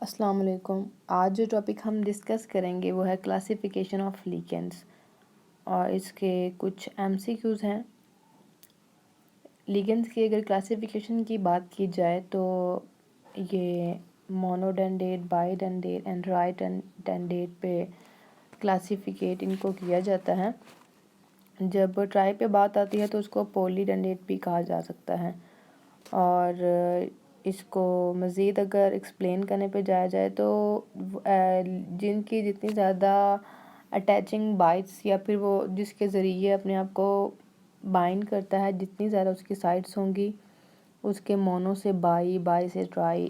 अस्सलाम वालेकुम। आज जो टॉपिक हम डिस्कस करेंगे वो है क्लासिफिकेशन ऑफ लिगेंड्स और इसके कुछ एमसीक्यूज़ हैं। लिगेंड्स की अगर क्लासिफिकेशन की बात की जाए तो ये मोनोडेंडेट, बाइडेंडेट एंड ट्राइडेंडेट पे क्लासिफिकेट इनको किया जाता है। जब ट्राई पे बात आती है तो उसको पॉलीडेंडेट भी कहा जा सकता है। और इसको मज़ीद अगर एक्सप्लेन करने पे जाया जाए तो जिनकी जितनी ज़्यादा अटैचिंग बाइट्स या फिर वो जिसके ज़रिए अपने आप को बाइंड करता है, जितनी ज़्यादा उसकी साइड्स होंगी उसके मोनो से बाई, बाई से ट्राई,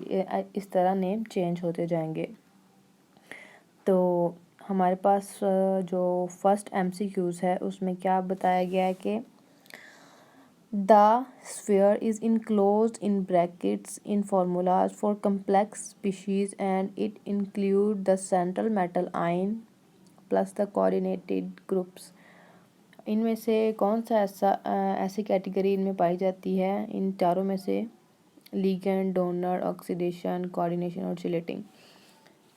इस तरह नेम चेंज होते जाएंगे। तो हमारे पास जो फर्स्ट एमसीक्यूज़ है उसमें क्या बताया गया है कि the sphere is enclosed in brackets in formulas for complex species and it includes the central metal ion plus the coordinated groups। इनमें से कौन सा ऐसी कैटेगरी इनमें पाई जाती है इन चारों में से? लिगेंड, डोनर, ऑक्सीडेशन, कोऑर्डिनेशन और चिलेटिंग।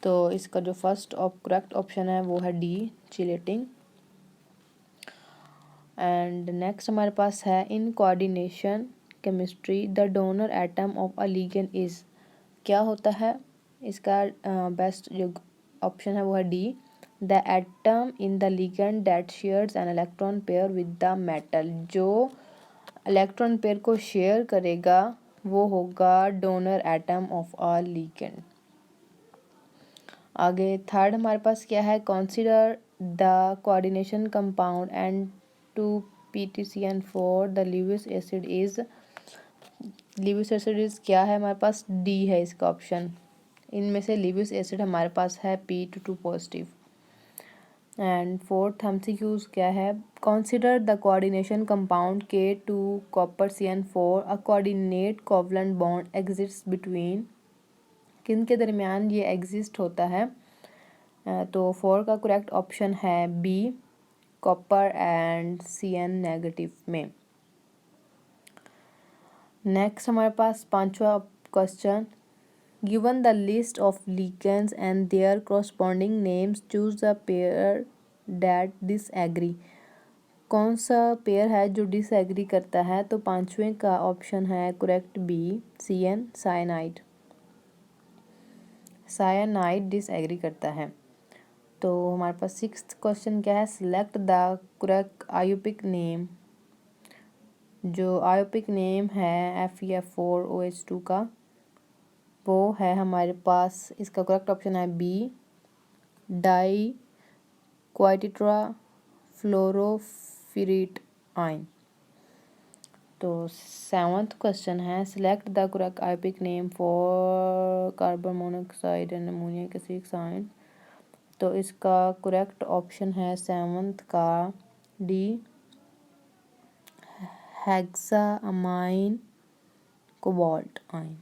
तो इसका जो फर्स्ट करेक्ट ऑप्शन है वो है डी, चिलेटिंग। एंड नेक्स्ट हमारे पास है in coordination chemistry the donor atom of a ligand is. क्या होता है इसका? बेस्ट जो ऑप्शन है वो है D, the atom in the ligand that shares an electron pair with the metal. जो इलेक्ट्रॉन पेयर को शेयर करेगा वो होगा donor atom of a ligand. आगे थर्ड हमारे पास क्या है? Consider the coordination compound and two PTCN4 the Lewis acid is. Lewis acid is क्या है हमारे पास? डी है इसका ऑप्शन। इनमें से ल्यूइस एसिड हमारे पास है P22 positive. And fourth MCQs क्या है? Consider the coordination compound K2 copper CN4 a coordinate covalent bond exist between. किन के दरमियान ये एग्जिस्ट होता है? तो 4 का करेक्ट ऑप्शन है B, copper and CN negative में। नेक्स्ट हमारे पास पांचवा question, given the list of ligands and their corresponding names choose the pair that disagree. कौन सा पेयर है जो डिसएग्री करता है? तो पांचवें का ऑप्शन है correct B, CN cyanide. Cyanide disagree करता है। तो हमारे पास सिक्स्थ क्वेश्चन क्या है? Select the correct IUPAC name. जो आयोपिक नेम है FeF4OH2 का वो है हमारे पास, इसका करेक्ट ऑप्शन है B, diaquatetrafluoroferrate ion. तो सेवंथ क्वेश्चन है select the correct IUPAC name for carbon monoxide and ammonia के 6 आयन। तो इसका करेक्ट ऑप्शन है सेवंथ का D, hexaammine cobalt ion.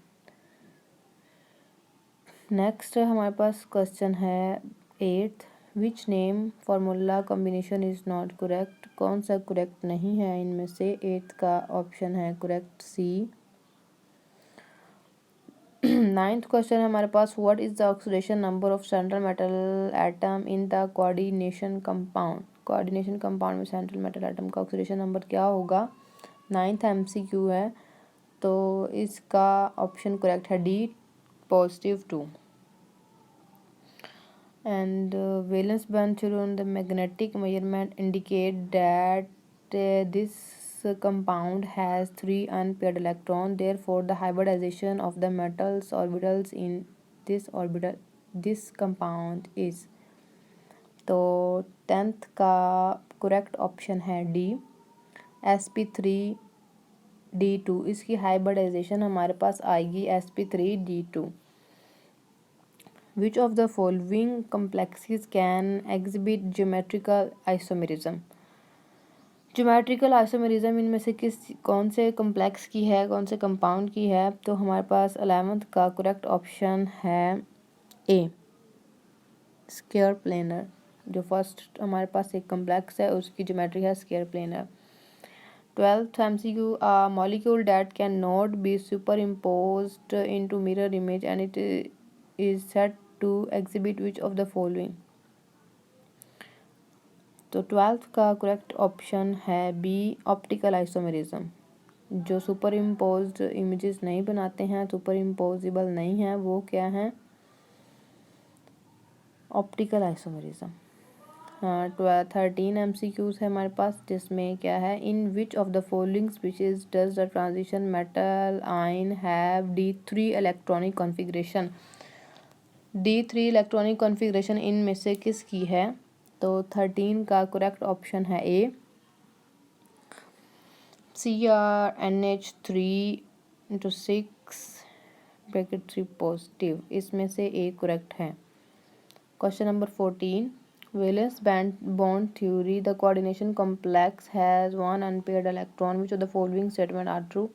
Next हमारे पास क्वेश्चन है eighth, which name formula combination is not correct. कौन सा करेक्ट नहीं है इनमें से? एट्थ का ऑप्शन है करेक्ट सी। नाइन्थ क्वेश्चन है हमारे पास, what is the oxidation number of central metal atom in the coordination compound. Coordination compound में सेंट्रल मेटल एटम का ऑक्सीडेशन नंबर क्या होगा? नाइन्थ MCQ है। तो इसका ऑप्शन करेक्ट है D, +2। And valence band theory on the magnetic measurement indicate that this compound has 3 unpaired electrons. Therefore, the hybridization of the metals orbitals in this compound is। तो 10th का correct option है D, sp3d2। इसकी hybridisation हमारे पास आएगी sp3d2। Which of the following complexes can exhibit geometrical isomerism? Geometrical isomerism इनमें से कौन से कम्प्लेक्स की है, कौन से कंपाउंड की है? तो हमारे पास 11th का करेक्ट ऑप्शन है ए, स्क्वायर प्लेनर। जो फर्स्ट हमारे पास एक कम्प्लेक्स है उसकी ज्योमेट्री है square planar. 12th MCQ, a molecule that cannot be superimposed into mirror image and it is said to exhibit which of the following? तो 12th का correct option है B, optical isomerism. जो super imposed images नहीं बनाते हैं, super imposable नहीं है, वो क्या है? Optical isomerism. हाँ, 13 MCQs है हमारे पास, जिसमें क्या है? In which of the following species does the transition metal ion have D3 electronic configuration? D3 electronic configuration इनमें से किसकी है? तो 13 का करेक्ट ऑप्शन है ए, CrNH3/6 पॉजिटिव। इसमें से ए करेक्ट है। Question number 14, valence bond theory, the coordination complex has one unpaired electron, which of the following statement are true?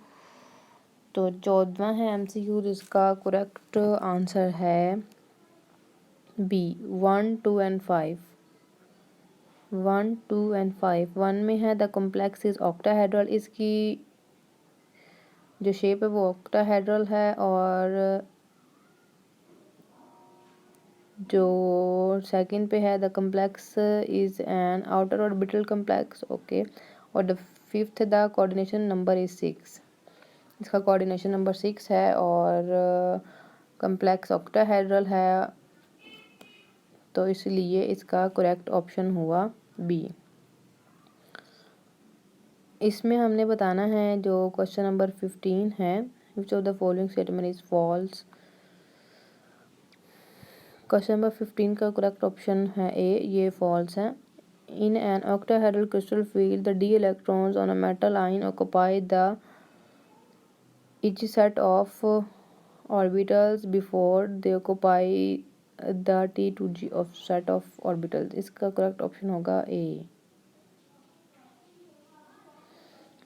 तो 14वां है MCQ, जिसका करेक्ट आंसर है बी, 1, 2 एंड 5। 1, 2 एंड 5। 1 में है द कॉम्प्लेक्स इज ऑक्टाहेड्रल, इसकी जो शेप है वो ऑक्टाहेड्रल है, और जो सेकंड पे है the complex is an outer orbital complex, okay. और the fifth the coordination number is 6, इसका कोऑर्डिनेशन नंबर 6 है, और कॉम्प्लेक्स ऑक्टाहेड्रल है, तो इसलिए इसका करेक्ट ऑप्शन हुआ बी। इसमें हमने बताना है जो क्वेश्चन नंबर 15 है, which of the following statement is false? Question number 15 का करेक्ट ऑप्शन है ए, ये फॉल्स है। In an octahedral crystal field the d electrons on a metal ion occupy the each set of orbitals before they occupy the T2G of set of orbitals। इसका correct option होगा ए।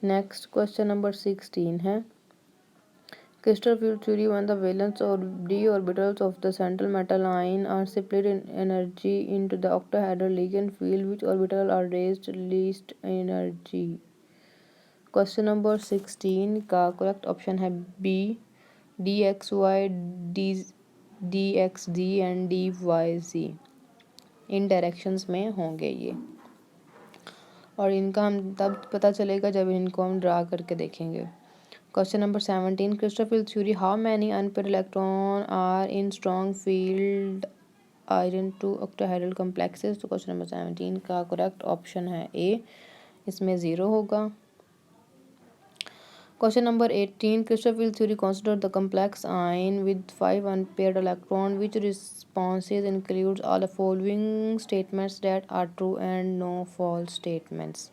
Next question number 16 है, crystal field theory, when the valence or d orbitals of the central metal ion are split in energy into the octahedral ligand field, which orbital are raised least energy? Question number 16 का correct option है B, DXY, DXZ and DYZ। इन directions में होंगे ये, और इनका हम तब पता चलेगा जब इनको हम ड्रा करके देखेंगे। Question number 17, crystal field theory, how many unpaired electron are in strong field iron two octahedral complexes? तो क्वेश्चन नंबर 17 का करेक्ट ऑप्शन है ए, इसमें 0 होगा। Question number 18, crystal field theory consider the complex ion with 5 unpaired electron, which responses includes all the following statements that are true and no false statements?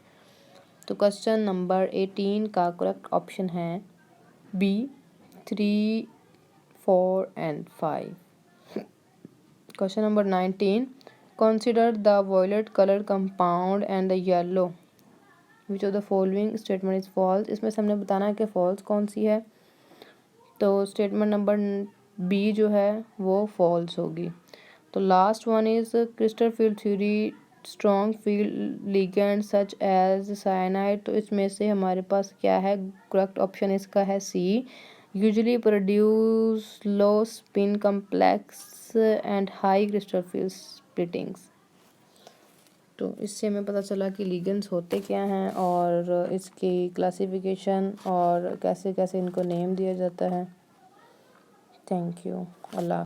तो question number 18 का correct option है B, 3, 4 and 5। Question number 19, consider the violet colour compound and the yellow, which of the following statement is false? इसमें से हमने बताना है कि false कौन सी है, तो स्टेटमेंट नंबर बी जो है वो फॉल्स होगी। तो last one is crystal field theory strong field ligand such as cyanide, तो इसमें से हमारे पास क्या है? करेक्ट ऑप्शन इसका है C, usually produce low spin complex and high crystal field splittings. तो इससे हमें पता चला कि लिगेंड्स होते क्या हैं, और इसकी क्लासिफिकेशन, और कैसे कैसे इनको नेम दिया जाता है। Thank you. अल्लाह।